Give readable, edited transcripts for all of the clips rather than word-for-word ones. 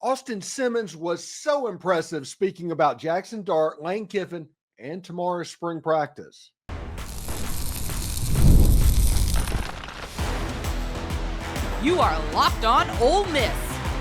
Austin Simmons was so impressive speaking about Jaxson Dart, Lane Kiffin, and tomorrow's spring practice. You are Locked On Ole Miss,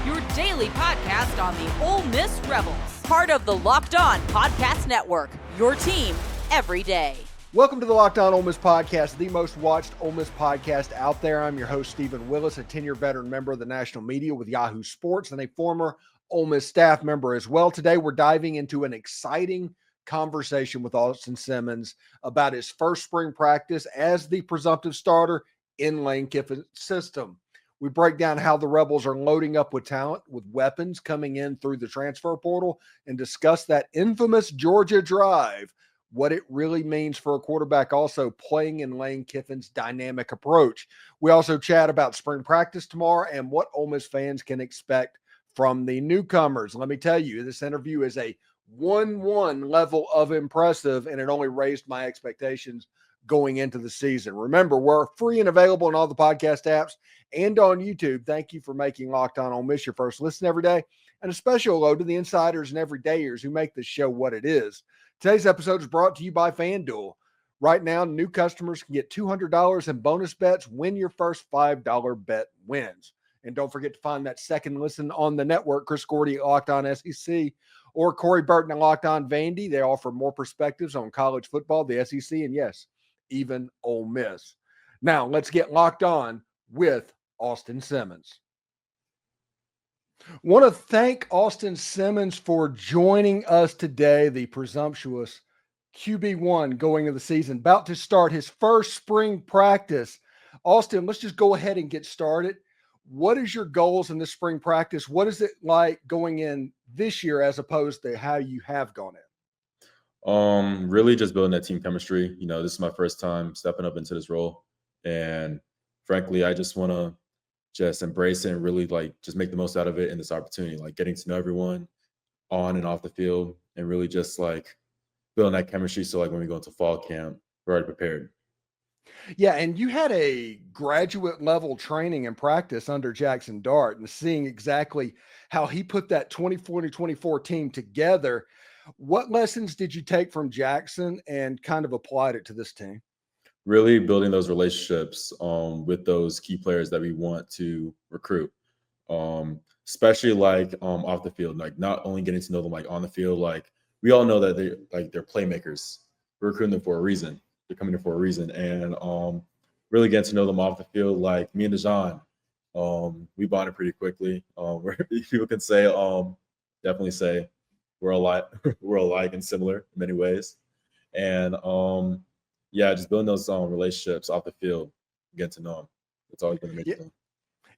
your daily podcast on the Ole Miss Rebels. Part of the Locked On Podcast Network, your team every day. Welcome to the Locked On Ole Miss podcast, the most watched Ole Miss podcast out there. I'm your host, Steven Willis, a 10-year veteran member of the national media with Yahoo Sports and a former Ole Miss staff member as well. Today, we're diving into an exciting conversation with Austin Simmons about his first spring practice as the presumptive starter in Lane Kiffin's system. We break down how the Rebels are loading up with talent, with weapons coming in through the transfer portal, and discuss that infamous Georgia drive, what it really means for a quarterback also playing in Lane Kiffin's dynamic approach. We also chat about spring practice tomorrow and what Ole Miss fans can expect from the newcomers. Let me tell you, this interview is a 1-1 level of impressive, and it only raised my expectations going into the season. Remember, we're free and available on all the podcast apps and on YouTube. Thank you for making Locked On Ole Miss your first listen every day, and a special hello to the insiders and everydayers who make this show what it is. Today's episode is brought to you by FanDuel. Right now, new customers can get $200 in bonus bets when your first $5 bet wins. And don't forget to find that second listen on the network. Chris Gordy at Locked On SEC or Corey Burton at Locked On Vandy. They offer more perspectives on college football, the SEC, and yes, even Ole Miss. Now, let's get locked on with Austin Simmons. Want to thank Austin Simmons for joining us today, the presumptuous QB1 going into the season, about to start his first spring practice. Austin, let's just go ahead and get started. What is your goals in this spring practice? What is it like going in this year as opposed to how you have gone in? Really just building that team chemistry. This is my first time stepping up into this role. And frankly, I just want to just embrace it and really just make the most out of it in this opportunity, getting to know everyone on and off the field and really just building that chemistry. So when we go into fall camp, we're already prepared. Yeah, and you had a graduate level training and practice under Jaxson Dart and seeing exactly how he put that 2024 team together. What lessons did you take from Jaxson and kind of applied it to this team? Really building those relationships with those key players that we want to recruit, especially off the field, not only getting to know them on the field. We all know that they're playmakers. We're recruiting them for a reason. They're coming in for a reason, and really getting to know them off the field. Me and Dejan, we bonded pretty quickly. People can say, definitely say, we're alike and similar in many ways, and just building those relationships off the field, getting to know them. It's always going to make them.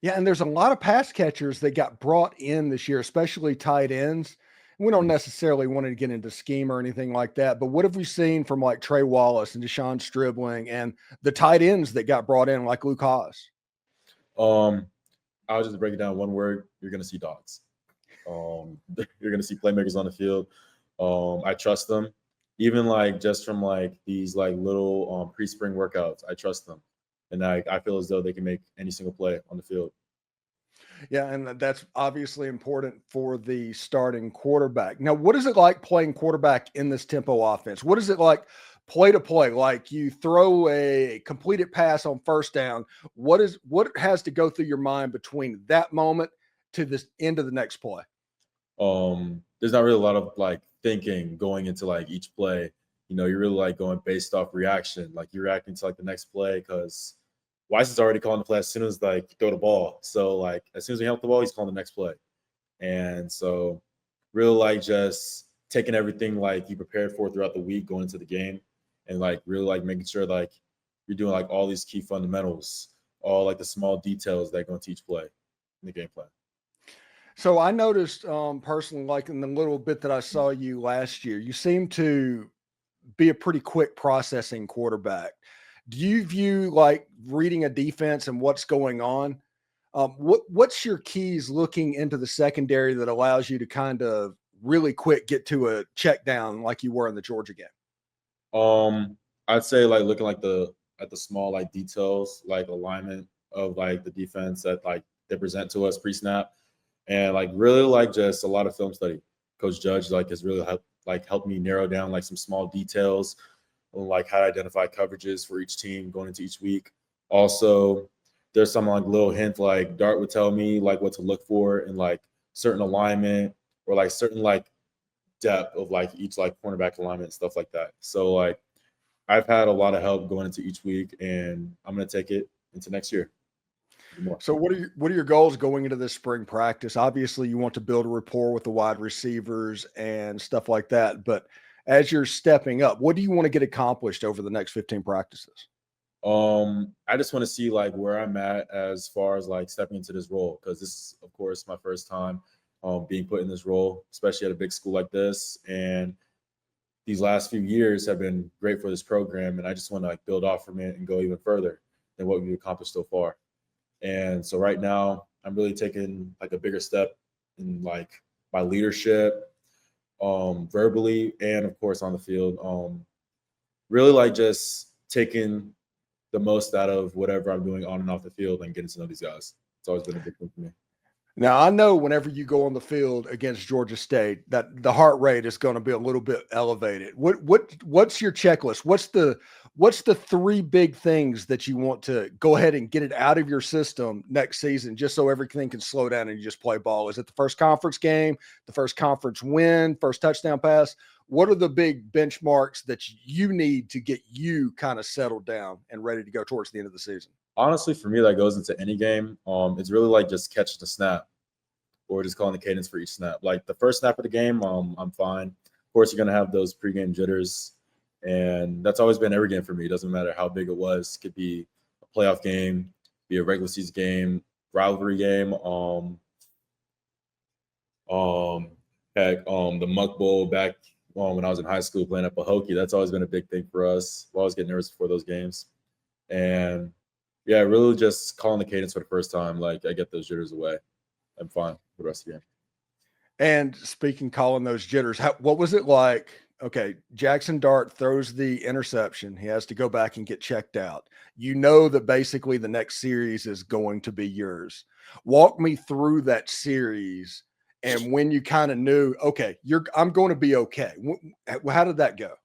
Yeah, and there's a lot of pass catchers that got brought in this year, especially tight ends. We don't necessarily want to get into scheme or anything like that, but what have we seen from Trey Wallace and Stribling and the tight ends that got brought in like Luke Haas? I'll just break it down one word. You're going to see dogs. You're going to see playmakers on the field. I trust them. Even just from these little pre-spring workouts, I trust them. And I feel as though they can make any single play on the field. Yeah, and that's obviously important for the starting quarterback. Now, what is it like playing quarterback in this tempo offense? What is it like play to play? You throw a completed pass on first down. What has to go through your mind between that moment to the end of the next play? There's not really a lot of thinking going into each play. You're really going based off reaction. You're reacting to the next play because Weis is already calling the play as soon as you throw the ball. So as soon as we help the ball, he's calling the next play. And so really just taking everything you prepared for throughout the week going into the game and really making sure you're doing all these key fundamentals, all the small details that go into each play in the game plan. So I noticed personally, in the little bit that I saw you last year, you seem to be a pretty quick processing quarterback. Do you view reading a defense and what's going on? What's your keys looking into the secondary that allows you to kind of really quick get to a check down like you were in the Georgia game? I'd say looking at the small details, alignment of the defense that they present to us pre-snap. and like really like just a lot of film study. Coach Judge like has really helped me narrow down like some small details on like how to identify coverages for each team going into each week. Also, there's some like little hint like Dart would tell me like what to look for in like certain alignment or like certain like depth of like each like cornerback alignment and stuff like that. So like I've had a lot of help going into each week, and I'm going to take it into next year. So what are your goals going into this spring practice? Obviously, you want to build a rapport with the wide receivers and stuff like that. But as you're stepping up, what do you want to get accomplished over the next 15 practices? I just want to see like where I'm at as far as like stepping into this role, because this is of course my first time being put in this role, especially at a big school like this. And these last few years have been great for this program, and I just want to like build off from it and go even further than what we've accomplished so far. And so right now I'm really taking like a bigger step in like my leadership, verbally and of course on the field. Really like just taking the most out of whatever I'm doing on and off the field and getting to know these guys. It's always been a big thing for me. Now, I know whenever you go on the field against Georgia State that the heart rate is going to be a little bit elevated. What's your checklist? What's the three big things that you want to go ahead and get it out of your system next season, just so everything can slow down and you just play ball? Is it the first conference game, the first conference win, first touchdown pass? What are the big benchmarks that you need to get you kind of settled down and ready to go towards the end of the season? Honestly, for me, that goes into any game. It's really like just catching the snap or just calling the cadence for each snap. Like the first snap of the game, I'm fine. Of course, you're going to have those pregame jitters, and that's always been every game for me. It doesn't matter how big it was. It could be a playoff game, be a regular season game, rivalry game. The Muck Bowl back when I was in high school playing at Pahokee. That's always been a big thing for us. We always get nervous before those games. And yeah, really just calling the cadence for the first time. Like I get those jitters away. I'm fine for the rest of the game. And speaking, calling those jitters, what was it like? Okay, Jaxson Dart throws the interception. He has to go back and get checked out. You know that basically the next series is going to be yours. Walk me through that series and when you kind of knew, okay, I'm going to be okay. How did that go?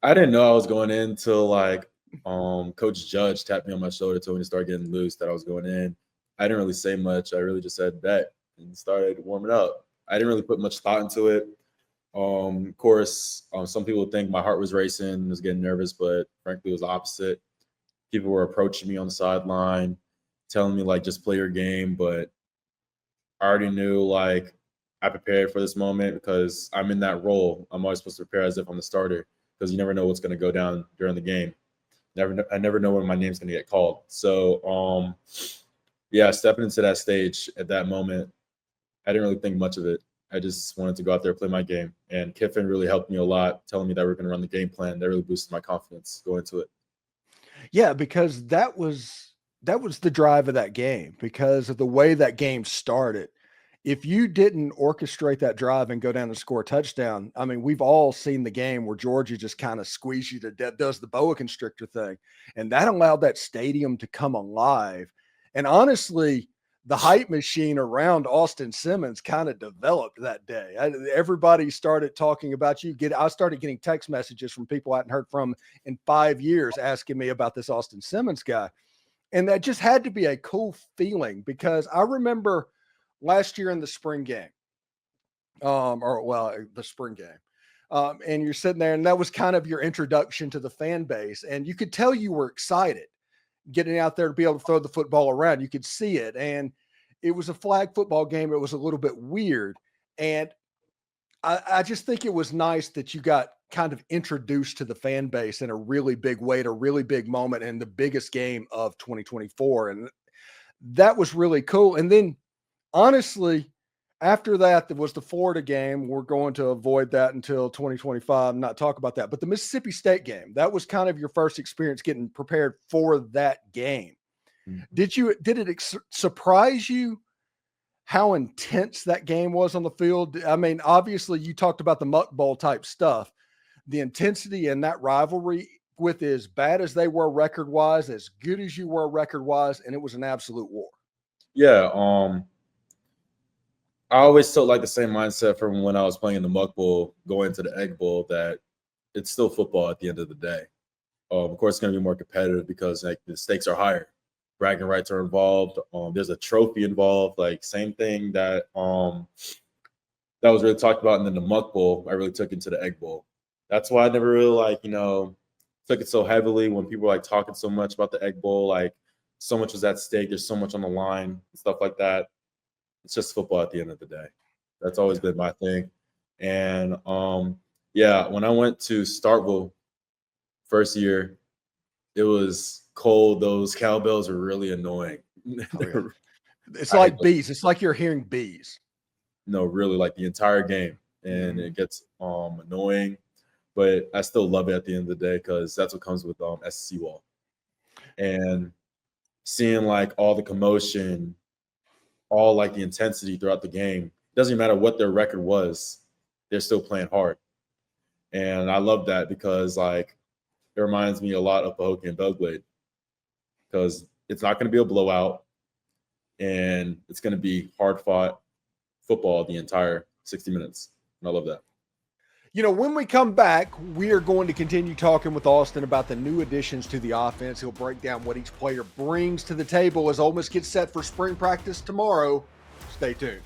I didn't know I was going in until like Coach Judge tapped me on my shoulder, told me to start getting loose, that I was going in. I didn't really say much. I really just said bet and started warming up. I didn't really put much thought into it. Of course, some people think my heart was racing, was getting nervous, but frankly, it was the opposite. People were approaching me on the sideline, telling me like, just play your game. But I already knew like I prepared for this moment because I'm in that role. I'm always supposed to prepare as if I'm the starter, because you never know what's going to go down during the game. I never know when my name's going to get called. So, yeah, stepping into that stage at that moment, I didn't really think much of it. I just wanted to go out there, play my game. And Kiffin really helped me a lot, telling me that we're going to run the game plan. That really boosted my confidence going into it. Yeah, because that was the drive of that game, because of the way that game started. If you didn't orchestrate that drive and go down and score a touchdown, I mean, we've all seen the game where Georgia just kind of squeezes you to death, does the boa constrictor thing. And that allowed that stadium to come alive. And honestly, the hype machine around Austin Simmons kind of developed that day. Everybody started talking about you. I started getting text messages from people I hadn't heard from in 5 years asking me about this Austin Simmons guy. And that just had to be a cool feeling, because I remember last year in the spring game, the spring game. And you're sitting there, and that was kind of your introduction to the fan base. And you could tell you were excited getting out there to be able to throw the football around. You could see it. And it was a flag football game. It was a little bit weird. And I just think it was nice that you got kind of introduced to the fan base in a really big way, at a really big moment, in the biggest game of 2024. And that was really cool. And then honestly, after that, there was the Florida game. We're going to avoid that until 2025, not talk about that. But the Mississippi State game, that was kind of your first experience getting prepared for that game. Mm-hmm. Did it surprise you how intense that game was on the field? I mean, obviously you talked about the Muck Bowl type stuff, the intensity in that rivalry, with as bad as they were record-wise, as good as you were record-wise, and it was an absolute war. Yeah. I always took like the same mindset from when I was playing in the Muck Bowl, going to the Egg Bowl, that it's still football at the end of the day. Of course, it's going to be more competitive because like the stakes are higher. Bragging rights are involved. There's a trophy involved. Like same thing that that was really talked about, and then the Muck Bowl I really took into the Egg Bowl. That's why I never really took it so heavily when people were like talking so much about the Egg Bowl. Like so much was at stake. There's so much on the line and stuff like that. It's just football at the end of the day. That's always been my thing. And yeah, when I went to Starkville first year, it was cold. Those cowbells are really annoying. Oh, yeah. It's like bees. It's like you're hearing bees. No, really, like the entire game. And it gets annoying. But I still love it at the end of the day because that's what comes with SEC Wall. And seeing like all the commotion, all like the intensity throughout the game. Doesn't matter what their record was, they're still playing hard. And I love that because like it reminds me a lot of Pahokee and Belgrade because it's not going to be a blowout and it's going to be hard fought football the entire 60 minutes. And I love that. You know, when we come back, we are going to continue talking with Austin about the new additions to the offense. He'll break down what each player brings to the table as Ole Miss gets set for spring practice tomorrow. Stay tuned.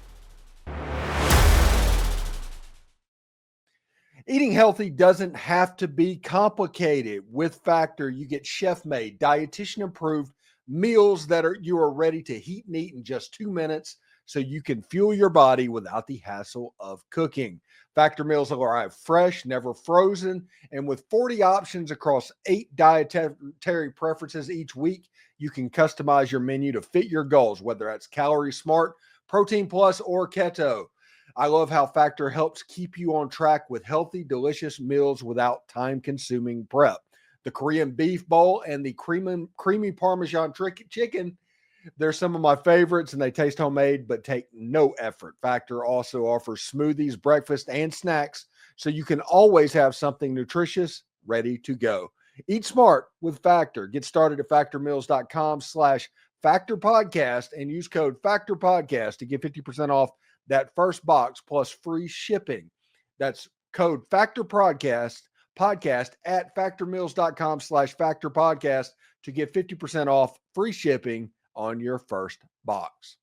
Eating healthy doesn't have to be complicated. With Factor, you get chef-made, dietitian-approved meals that you are ready to heat and eat in just 2 minutes so you can fuel your body without the hassle of cooking. Factor meals arrive fresh, never frozen, and with 40 options across 8 dietary preferences each week, you can customize your menu to fit your goals, whether that's Calorie Smart, Protein Plus, or Keto. I love how Factor helps keep you on track with healthy, delicious meals without time-consuming prep. The Korean beef bowl and the creamy Parmesan chicken, they're some of my favorites, and they taste homemade but take no effort. Factor also offers smoothies, breakfast, and snacks, so you can always have something nutritious ready to go. Eat smart with Factor. Get started at factormeals.com/factorpodcast and use code factorpodcast to get 50% off that first box plus free shipping. That's code factorpodcast at factormeals.com/factorpodcast to get 50% off free shipping on your first box.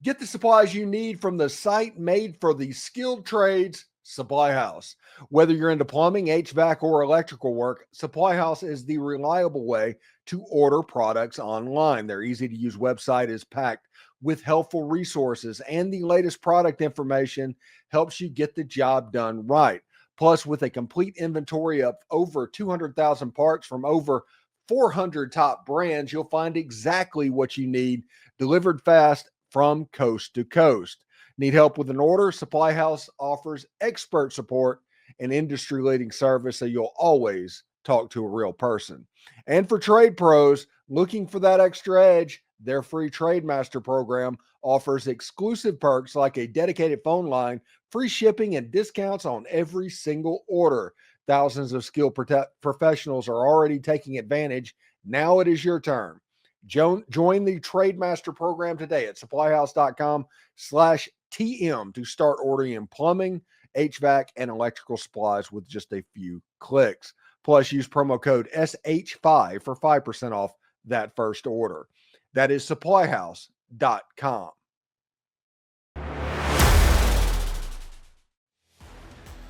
Get the supplies you need from the site made for the skilled trades, Supply House. Whether you're into plumbing, HVAC, or electrical work, Supply House is the reliable way to order products online. Their easy-to-use website is packed with helpful resources, and the latest product information helps you get the job done right. Plus, with a complete inventory of over 200,000 parts from over 400 top brands, you'll find exactly what you need delivered fast from coast to coast. Need help with an order? Supply House offers expert support and industry-leading service, so you'll always talk to a real person. And for trade pros looking for that extra edge, their free Trade Master program offers exclusive perks like a dedicated phone line, free shipping, and discounts on every single order. Thousands of skilled professionals are already taking advantage. Now it is your turn. Join the Trade Master program today at supplyhouse.com/TM to start ordering in plumbing, HVAC, and electrical supplies with just a few clicks. Plus, use promo code SH5 for 5% off that first order. That is supplyhouse.com.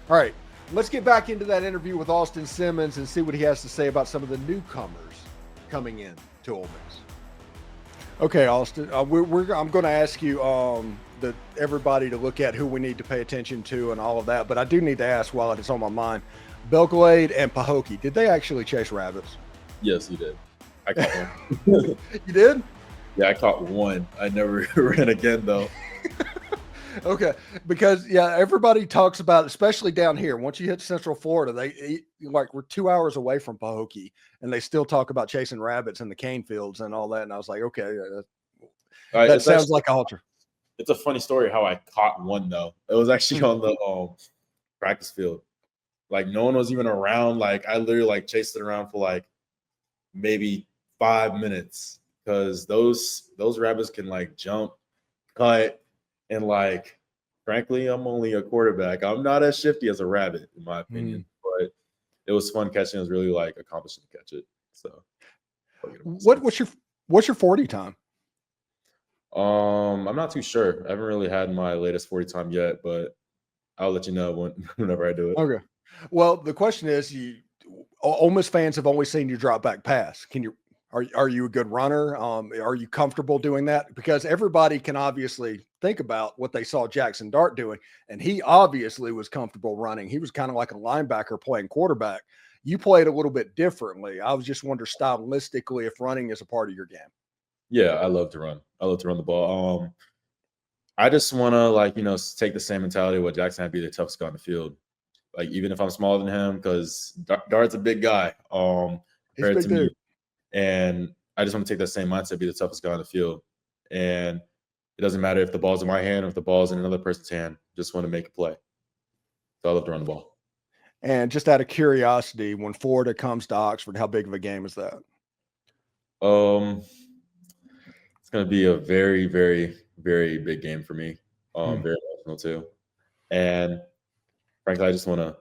All right, let's get back into that interview with Austin Simmons and see what he has to say about some of the newcomers coming in to Ole Miss. Okay, Austin, I'm going to ask you everybody to look at who we need to pay attention to and all of that, but I do need to ask while it's on my mind, Belgrade and Pahokee, did they actually chase rabbits? Yes, he did. I caught one. You did? Yeah, I caught one. I never ran again, though. Okay, because everybody talks about, especially down here. Once you hit Central Florida, we're 2 hours away from Pahokee, and they still talk about chasing rabbits in the cane fields and all that. And I was like, okay, that sounds like a halter. It's a funny story how I caught one though. It was actually on the practice field. Like no one was even around. Like I literally chased it around for maybe 5 minutes because those rabbits can like jump, cut, and like frankly, I'm only a quarterback. I'm not as shifty as a rabbit, in my opinion. But it was fun catching. It was really like accomplishing to catch it. So what's your 40 time? I'm not too sure. I haven't really had my latest 40 time yet, but I'll let you know whenever I do it. Okay. Well, the question is, Ole Miss fans have only seen you drop back pass. Are you a good runner? Are you comfortable doing that? Because everybody can obviously think about what they saw Jaxson Dart doing, and he obviously was comfortable running. He was kind of like a linebacker playing quarterback. You played a little bit differently. I was just wondering stylistically if running is a part of your game. Yeah, I love to run. I love to run the ball. I just want to take the same mentality of what Jaxson had, be the toughest guy on the field. Like even if I'm smaller than him, because Dart's a big guy. He's a big dude. Me. And I just want to take that same mindset, be the toughest guy on the field. And it doesn't matter if the ball's in my hand or if the ball's in another person's hand. Just want to make a play. So I love to run the ball. And just out of curiosity, when Florida comes to Oxford, how big of a game is that? It's going to be a very, very, very big game for me. Very emotional too. And frankly, I just want to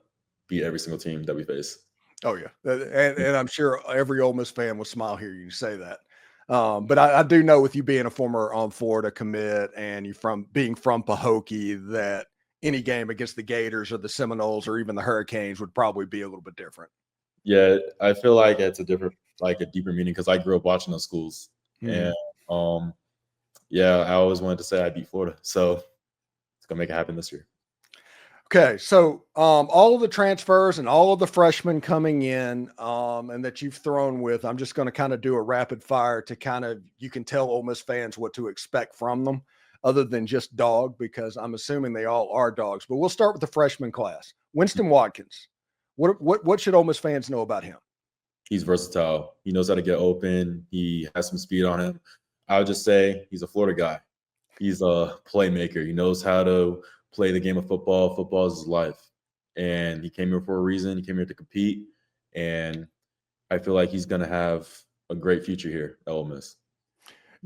beat every single team that we face. Oh yeah, and I'm sure every Ole Miss fan will smile hear you say that. But I do know, with you being a former Florida commit and you being from Pahokee, that any game against the Gators or the Seminoles or even the Hurricanes would probably be a little bit different. Yeah, I feel like it's a deeper meaning because I grew up watching those schools, and yeah, I always wanted to say I beat Florida, so it's gonna make it happen this year. Okay, so all of the transfers and all of the freshmen coming in and that you've thrown with, I'm just going to kind of do a rapid fire to you can tell Ole Miss fans what to expect from them other than just dog, because I'm assuming they all are dogs. But we'll start with the freshman class. Winston Watkins, what should Ole Miss fans know about him? He's versatile. He knows how to get open. He has some speed on him. I would just say he's a Florida guy. He's a playmaker. He knows how to play the game of football. Football is his life. And he came here for a reason. He came here to compete. And I feel like he's going to have a great future here at Ole Miss.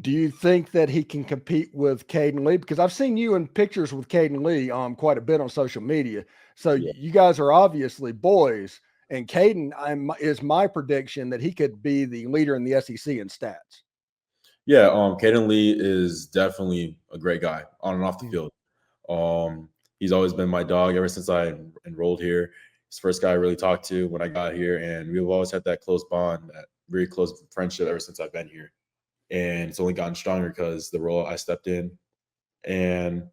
Do you think that he can compete with Caden Lee? Because I've seen you in pictures with Caden Lee quite a bit on social media. So you guys are obviously boys. And Caden is my prediction that he could be the leader in the SEC in stats. Yeah, Caden Lee is definitely a great guy on and off the field. He's always been my dog ever since I enrolled here. He's the first guy I really talked to when I got here, and we've always had that close bond, that very close friendship ever since I've been here. And it's only gotten stronger because the role I stepped in. And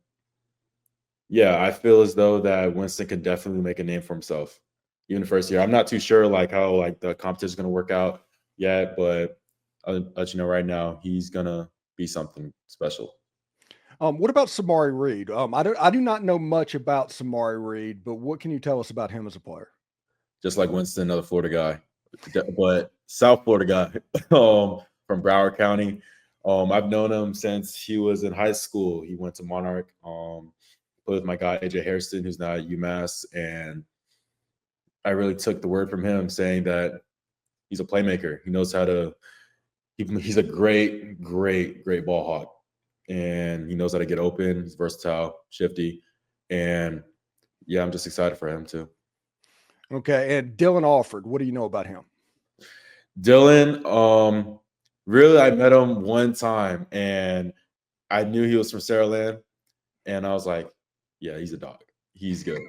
yeah, I feel as though that Winston could definitely make a name for himself, even the first year. I'm not too sure how the competition is going to work out yet, but I'll let you know right now, he's going to be something special. What about Samari Reed? I do not know much about Samari Reed, but what can you tell us about him as a player? Just like Winston, another Florida guy, but South Florida guy from Broward County. I've known him since he was in high school. He went to Monarch, played with my guy, AJ Hairston, who's now at UMass. And I really took the word from him saying that he's a playmaker. He knows how to – he's a great, great, great ball hawk. And he knows how to get open. He's versatile, shifty. And, yeah, I'm just excited for him too. Okay, and Dylan Alford, what do you know about him? Dylan, really, I met him one time, and I knew he was from Saraland. And I was like, yeah, he's a dog. He's good.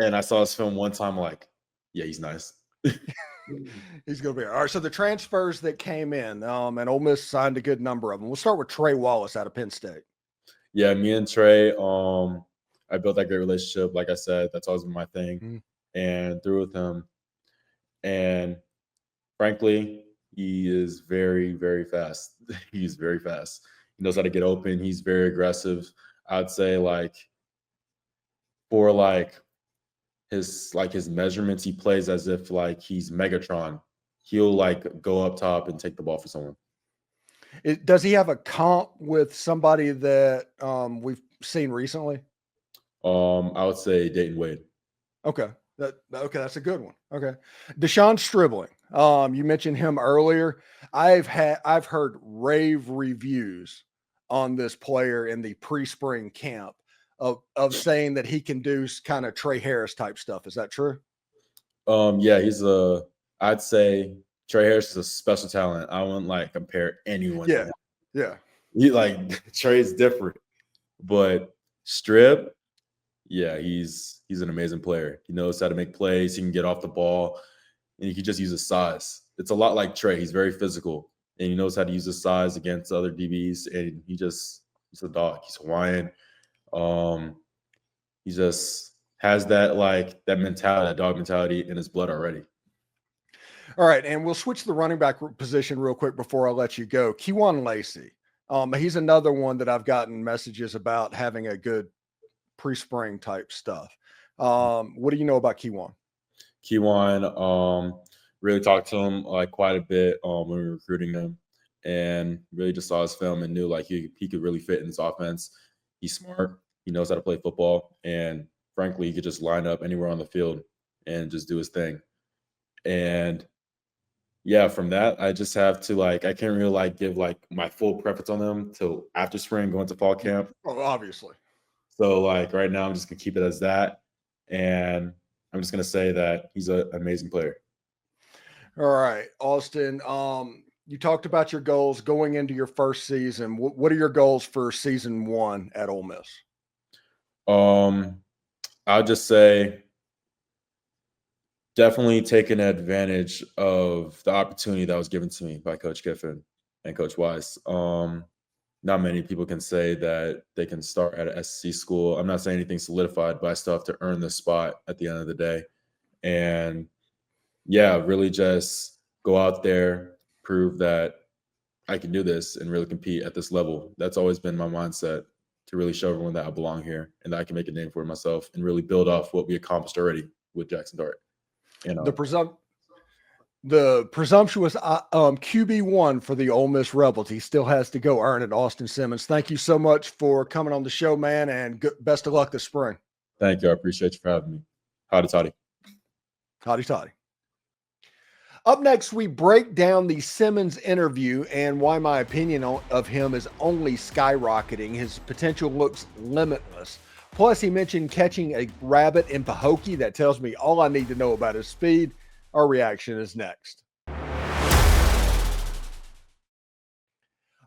And I saw his film one time, like, yeah, he's nice. He's going to be all right. So the transfers that came in, and Ole Miss signed a good number of them. We'll start with Trey Wallace out of Penn State. Yeah, me and Trey, I built that great relationship. Like I said, that's always been my thing. And through with him. And frankly, he is very, very fast. He's very fast. He knows how to get open. He's very aggressive. I'd say for his measurements, he plays as if he's Megatron. He'll go up top and take the ball for someone. Does he have a comp with somebody that we've seen recently? I would say Dayton Wade. Okay. That's a good one. Okay. Deshaun Stribling. You mentioned him earlier. I've heard rave reviews on this player in the pre-spring camp of saying that he can do kind of Trey Harris type stuff. Is that true? Yeah, I'd say Trey Harris is a special talent. I wouldn't like compare anyone to him. Yeah. He like Trey's different, but Strip, yeah, he's an amazing player. He knows how to make plays. He can get off the ball, and he can just use his size. It's a lot like Trey. He's very physical, and he knows how to use his size against other DBs. And he's a dog. He's Hawaiian. He just has that mentality, that dog mentality in his blood already. All right, and we'll switch to the running back position real quick before I let you go. Kewan Lacey. He's another one that I've gotten messages about having a good pre-spring type stuff. What do you know about Kewan? Kewan, really talked to him like quite a bit when we were recruiting him, and really just saw his film and knew like he could really fit in this offense. He's smart. He knows how to play football, and frankly, he could just line up anywhere on the field and just do his thing. And yeah, from that, I just have to I can't really give my full preference on them till after spring, going to fall camp. Oh, obviously. So right now, I'm just gonna keep it as that, and I'm just gonna say that he's an amazing player. All right, Austin. You talked about your goals going into your first season. What are your goals for season 1 at Ole Miss? I'll just say definitely taking advantage of the opportunity that was given to me by Coach Kiffin and Coach Weis. Not many people can say that they can start at an SEC school. I'm not saying anything solidified, but I still have to earn this spot at the end of the day. And yeah, really just go out there, prove that I can do this and really compete at this level. That's always been my mindset, to really show everyone that I belong here and that I can make a name for myself and really build off what we accomplished already with Jaxson Dart. The presumptuous QB1 for the Ole Miss Rebels. He still has to go earn it. Austin Simmons, thank you so much for coming on the show, man, and best of luck this spring. Thank you. I appreciate you for having me. Howdy toddy. Howdy toddy. Up next, we break down the Simmons interview and why my opinion of him is only skyrocketing. His potential looks limitless. Plus, he mentioned catching a rabbit in Pahokee. That tells me all I need to know about his speed. Our reaction is next.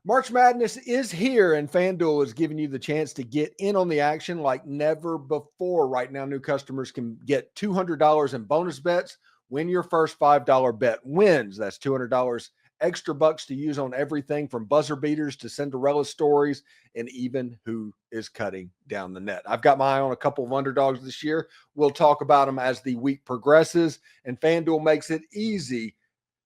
March Madness is here, and FanDuel is giving you the chance to get in on the action like never before. Right now, new customers can get $200 in bonus bets when your first $5 bet wins. That's $200 extra bucks to use on everything from buzzer beaters to Cinderella stories and even who is cutting down the net. I've got my eye on a couple of underdogs this year. We'll talk about them as the week progresses, and FanDuel makes it easy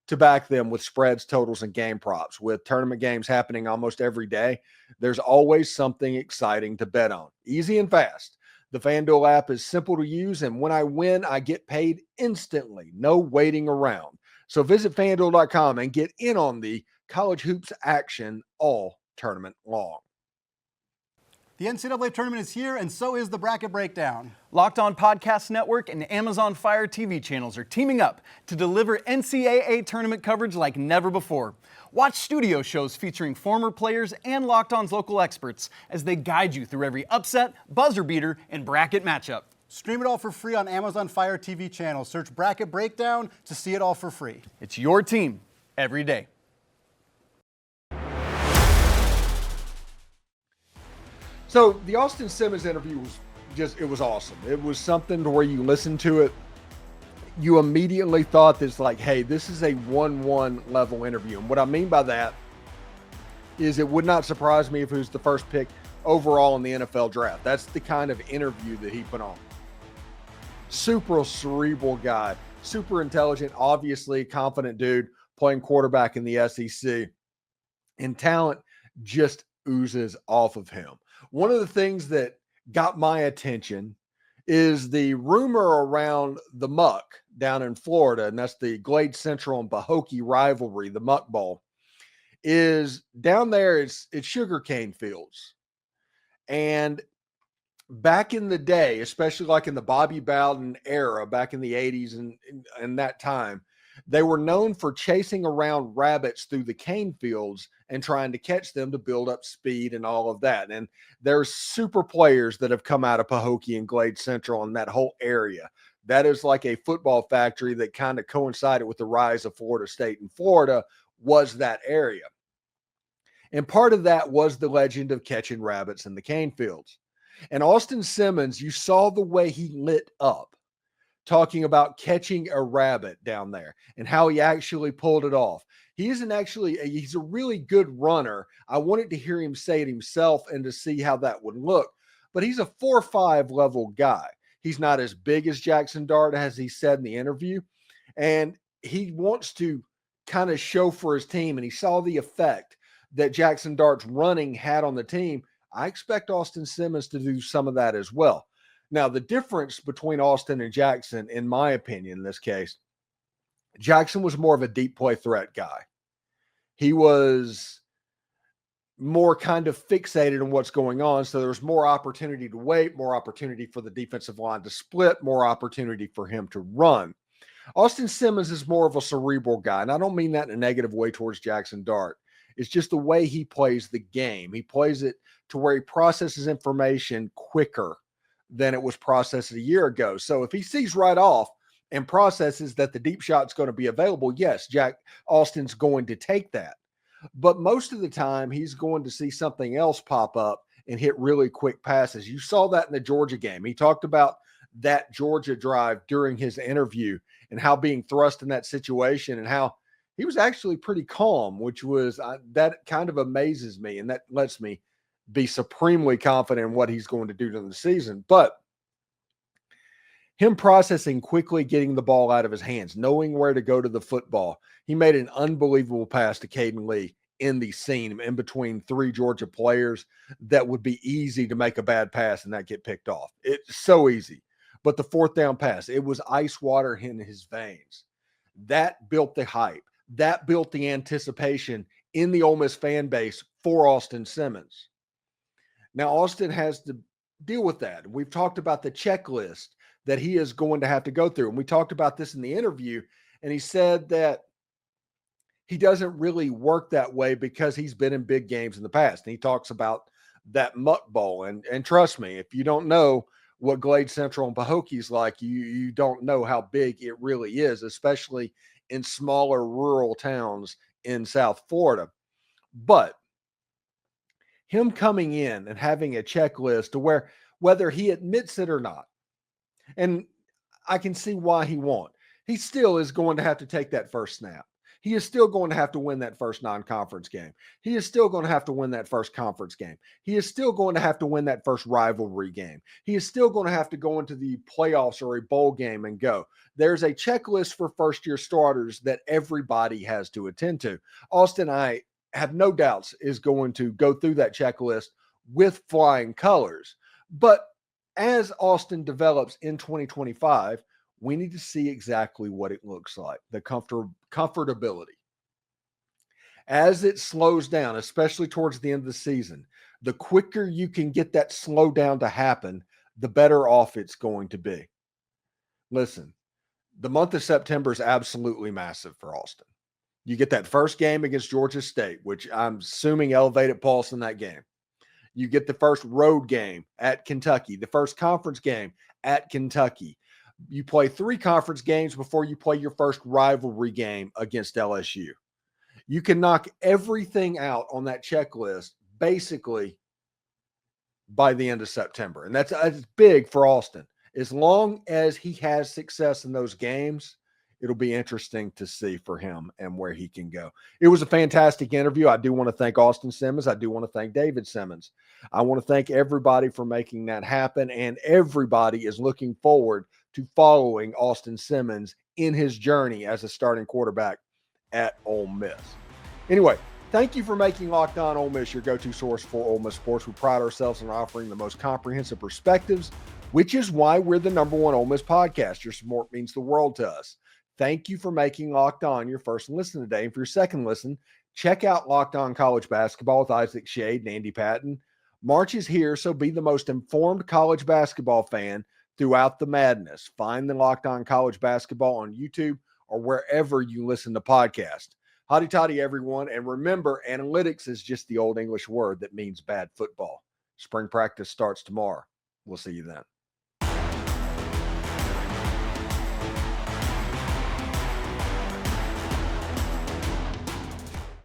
to back them with spreads, totals, and game props. With tournament games happening almost every day, there's always something exciting to bet on. Easy and fast. The FanDuel app is simple to use, and when I win, I get paid instantly. No waiting around. So visit FanDuel.com and get in on the college hoops action all tournament long. The NCAA tournament is here, and so is the Bracket Breakdown. Locked On Podcast Network and Amazon Fire TV channels are teaming up to deliver NCAA tournament coverage like never before. Watch studio shows featuring former players and Locked On's local experts as they guide you through every upset, buzzer beater, and bracket matchup. Stream it all for free on Amazon Fire TV channel. Search Bracket Breakdown to see it all for free. It's your team every day. So the Austin Simmons interview it was awesome. It was something to where you listen to it, you immediately thought this hey, this is a 1-1 level interview. And what I mean by that is it would not surprise me if it was the first pick overall in the NFL draft. That's the kind of interview that he put on. Super cerebral guy, super intelligent, obviously confident dude playing quarterback in the SEC. And talent just oozes off of him. One of the things that got my attention is the rumor around the Muck down in Florida, and that's the Glade Central and Pahokee rivalry, the Muck Bowl, is down there, it's sugarcane fields. And back in the day, especially like in the Bobby Bowden era, back in the 80s and that time, They were known for chasing around rabbits through the cane fields and trying to catch them to build up speed and all of that. And there's super players that have come out of Pahokee and Glade Central and that whole area. That is like a football factory that kind of coincided with the rise of Florida State, and Florida was that area. And part of that was the legend of catching rabbits in the cane fields. And Austin Simmons, you saw the way he lit up talking about catching a rabbit down there and how he actually pulled it off. He's a really good runner. I wanted to hear him say it himself and to see how that would look. But he's a 4.5 level guy. He's not as big as Jaxson Dart, as he said in the interview. And he wants to kind of show for his team. And he saw the effect that Jaxson Dart's running had on the team. I expect Austin Simmons to do some of that as well. Now, the difference between Austin and Jaxson, in my opinion, in this case, Jaxson was more of a deep play threat guy. He was more kind of fixated on what's going on. So there's more opportunity to wait, more opportunity for the defensive line to split, more opportunity for him to run. Austin Simmons is more of a cerebral guy. And I don't mean that in a negative way towards Jaxson Dart. It's just the way he plays the game. He plays it to where he processes information quicker than it was processed a year ago. So if he sees right off and processes that the deep shot's going to be available, yes, Austin's going to take that. But most of the time, he's going to see something else pop up and hit really quick passes. You saw that in the Georgia game. He talked about that Georgia drive during his interview and how being thrust in that situation and how he was actually pretty calm, which was that kind of amazes me. And that lets me be supremely confident in what he's going to do during the season. But him processing quickly, getting the ball out of his hands, knowing where to go to the football. He made an unbelievable pass to Caden Lee in the seam in between three Georgia players that would be easy to make a bad pass and that get picked off. It's so easy. But the fourth down pass, it was ice water in his veins. That built the hype. That built the anticipation in the Ole Miss fan base for Austin Simmons. Now, Austin has to deal with that. We've talked about the checklist that he is going to have to go through. And we talked about this in the interview, and he said that he doesn't really work that way because he's been in big games in the past. And he talks about that Muck Bowl. And trust me, if you don't know what Glade Central and Pahokie's like, you don't know how big it really is, especially in smaller rural towns in South Florida. But him coming in and having a checklist to where whether he admits it or not, and I can see why he won't, he still is going to have to take that first snap. He is still going to have to win that first non-conference game. He is still going to have to win that first conference game. He is still going to have to win that first rivalry game. He is still going to have to go into the playoffs or a bowl game and go. There's a checklist for first-year starters that everybody has to attend to. Austin, I have no doubts, is going to go through that checklist with flying colors. But as Austin develops in 2025, we need to see exactly what it looks like, the comfortability. As it slows down, especially towards the end of the season, the quicker you can get that slowdown to happen, the better off it's going to be. Listen, the month of September is absolutely massive for Austin. You get that first game against Georgia State, which I'm assuming elevated pulse in that game. You get the first road game at Kentucky, the first conference game at Kentucky. You play 3 conference games before you play your first rivalry game against LSU. You can knock everything out on that checklist basically by the end of September. And that's big for Austin. As long as he has success in those games, it'll be interesting to see for him and where he can go. It was a fantastic interview. I do want to thank Austin Simmons. I do want to thank David Simmons. I want to thank everybody for making that happen. And everybody is looking forward to following Austin Simmons in his journey as a starting quarterback at Ole Miss. Anyway, thank you for making Locked On Ole Miss your go-to source for Ole Miss sports. We pride ourselves on offering the most comprehensive perspectives, which is why we're the #1 Ole Miss podcast. Your support means the world to us. Thank you for making Locked On your first listen today. And for your second listen, check out Locked On College Basketball with Isaac Shade and Andy Patton. March is here, so be the most informed college basketball fan throughout the madness. Find the Locked On College Basketball on YouTube or wherever you listen to podcasts. Hotty toddy, everyone. And remember, analytics is just the old English word that means bad football. Spring practice starts tomorrow. We'll see you then.